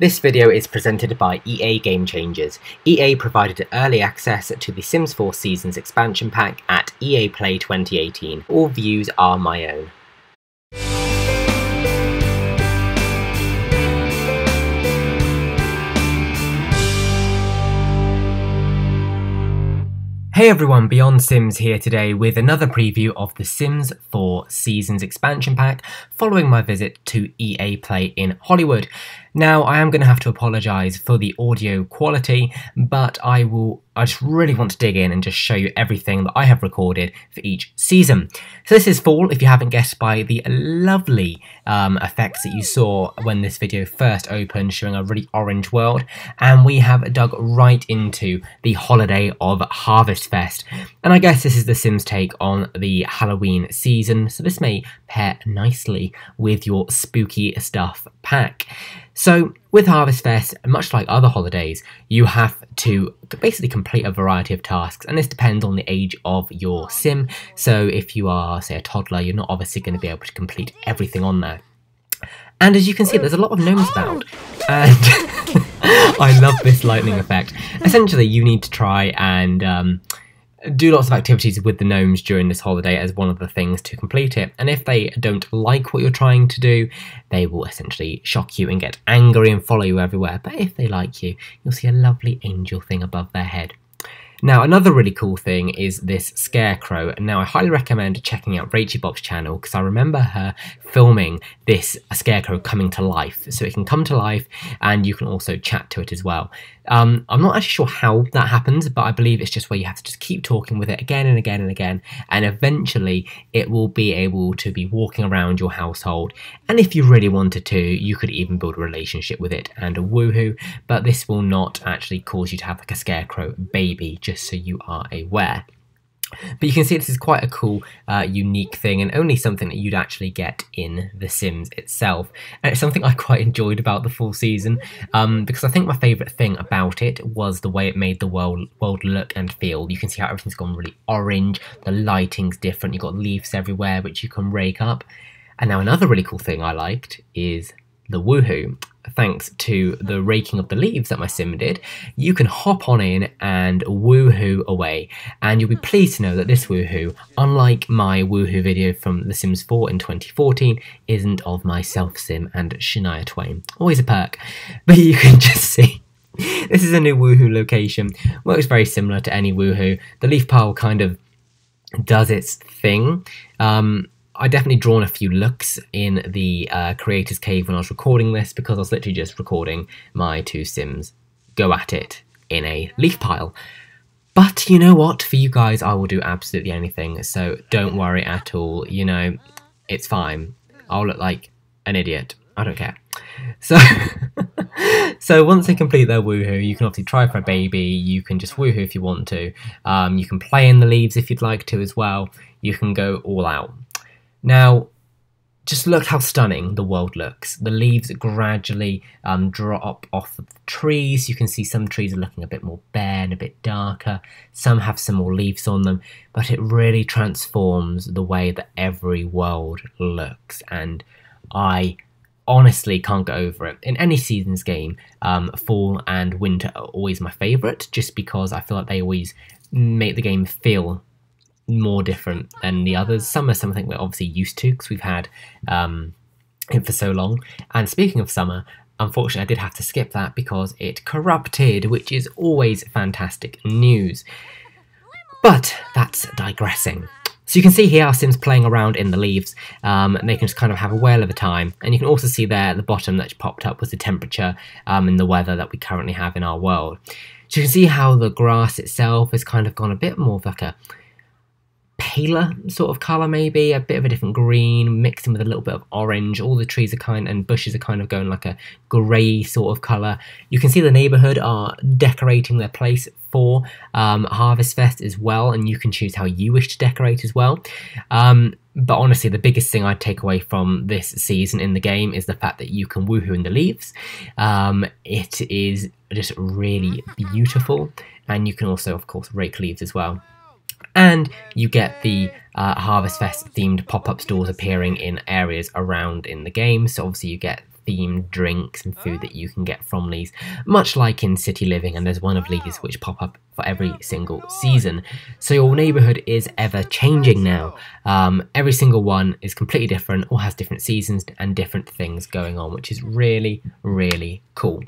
This video is presented by EA Game Changers. EA provided early access to the Sims 4 Seasons expansion pack at EA Play 2018. All views are my own. Hey everyone, Beyond Sims here today with another preview of the Sims 4 Seasons expansion pack following my visit to EA Play in Hollywood. Now, I am going to have to apologise for the audio quality, but I just really want to dig in and just show you everything that I have recorded for each season. So this is fall, if you haven't guessed by the lovely effects that you saw when this video first opened, showing a really orange world, and we have dug right into the holiday of Harvest Fest. And I guess this is the Sims take on the Halloween season, so this may pair nicely with your spooky stuff pack. So with Harvest Fest, much like other holidays, you have to basically complete a variety of tasks, and this depends on the age of your sim. So if you are, say, a toddler, you're not obviously going to be able to complete everything on there. And as you can see, there's a lot of gnomes about, and I love this lightning effect. Essentially, you need to try and do lots of activities with the gnomes during this holiday as one of the things to complete it. And if they don't like what you're trying to do, they will essentially shock you and get angry and follow you everywhere. But if they like you, you'll see a lovely angel thing above their head. Now, another really cool thing is this scarecrow. Now, I highly recommend checking out Rachie Bob's channel because I remember her filming this scarecrow coming to life. So it can come to life and you can also chat to it as well. I'm not actually sure how that happens, but I believe it's just where you have to just keep talking with it again and again and again, and eventually it will be able to be walking around your household. And if you really wanted to, you could even build a relationship with it and a woohoo, but this will not actually cause you to have like a scarecrow baby, just so you are aware. But you can see this is quite a cool, unique thing, and only something that you'd actually get in The Sims itself. And it's something I quite enjoyed about the full season, because I think my favourite thing about it was the way it made the world look and feel. You can see how everything's gone really orange, the lighting's different, you've got leaves everywhere which you can rake up. And now another really cool thing I liked is the woohoo. Thanks to the raking of the leaves that my sim did, you can hop on in and woohoo away, and you'll be pleased to know that this woohoo, unlike my woohoo video from The Sims 4 in 2014, isn't of myself sim and Shania Twain. Always a perk. But you can just see, this is a new woohoo location. Works very similar to any woohoo. The leaf pile kind of does its thing. I definitely drawn a few looks in the creator's cave when I was recording this, because I was literally just recording my two sims go at it in a leaf pile. But you know what? For you guys, I will do absolutely anything, so don't worry at all. You know, it's fine. I'll look like an idiot. I don't care. So, so once they complete their woohoo, you can obviously try for a baby, you can just woohoo if you want to, you can play in the leaves if you'd like to as well, you can go all out. Now, just look how stunning the world looks. The leaves gradually drop off of the trees. You can see some trees are looking a bit more bare and a bit darker. Some have some more leaves on them, but it really transforms the way that every world looks. And I honestly can't get over it. In any seasons game, fall and winter are always my favourite, just because I feel like they always make the game feel more different than the others. Summer, something we're obviously used to because we've had it for so long. And speaking of summer, unfortunately I did have to skip that because it corrupted, which is always fantastic news. But that's digressing. So you can see here our sims playing around in the leaves, and they can just kind of have a whale of a time. And you can also see there at the bottom that popped up was the temperature and the weather that we currently have in our world. So you can see how the grass itself has kind of gone a bit more of like a paler sort of colour, maybe a bit of a different green mixed in with a little bit of orange. All the trees are and bushes are kind of going like a grey sort of colour. You can see the neighbourhood are decorating their place for Harvest Fest as well, and you can choose how you wish to decorate as well. But honestly, the biggest thing I'd take away from this season in the game is the fact that you can woohoo in the leaves. It is just really beautiful, and you can also, of course, rake leaves as well. And you get the Harvest Fest themed pop-up stores appearing in areas around in the game. So obviously you get themed drinks and food that you can get from these, much like in City Living, and there's one of these which pop up for every single season. So your neighbourhood is ever changing now. Every single one is completely different, all has different seasons and different things going on, which is really, really cool.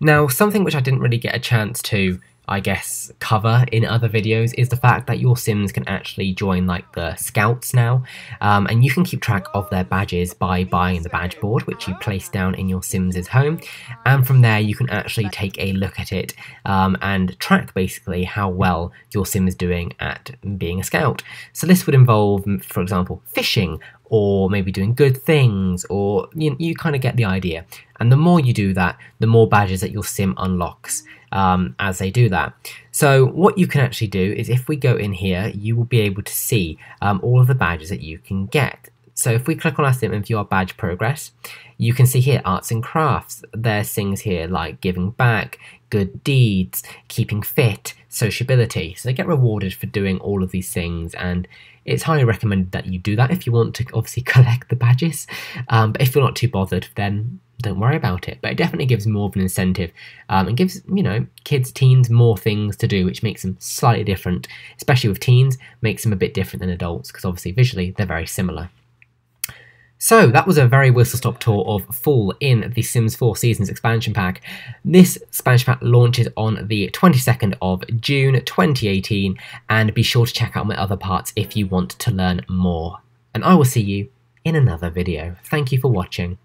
Now, something which I didn't really get a chance to, I guess, cover in other videos is the fact that your Sims can actually join like the scouts now, and you can keep track of their badges by buying the badge board, which you place down in your Sims' home, and from there you can actually take a look at it and track basically how well your Sim is doing at being a scout. So this would involve, for example, fishing, or maybe doing good things, or you kind of get the idea. And the more you do that, the more badges that your Sim unlocks as they do that. So what you can actually do is, if we go in here, you will be able to see all of the badges that you can get. So if we click on our Sim and view our badge progress, you can see here arts and crafts. There's things here like giving back, good deeds, keeping fit, sociability. So they get rewarded for doing all of these things, and it's highly recommended that you do that if you want to obviously collect the badges. But if you're not too bothered, then don't worry about it. But it definitely gives more of an incentive and gives, kids, teens more things to do, which makes them slightly different, especially with teens, makes them a bit different than adults, because obviously visually they're very similar. So that was a very whistle-stop tour of Fall in The Sims 4 Seasons expansion pack. This expansion pack launches on the 22nd of June 2018, and be sure to check out my other parts if you want to learn more. And I will see you in another video. Thank you for watching.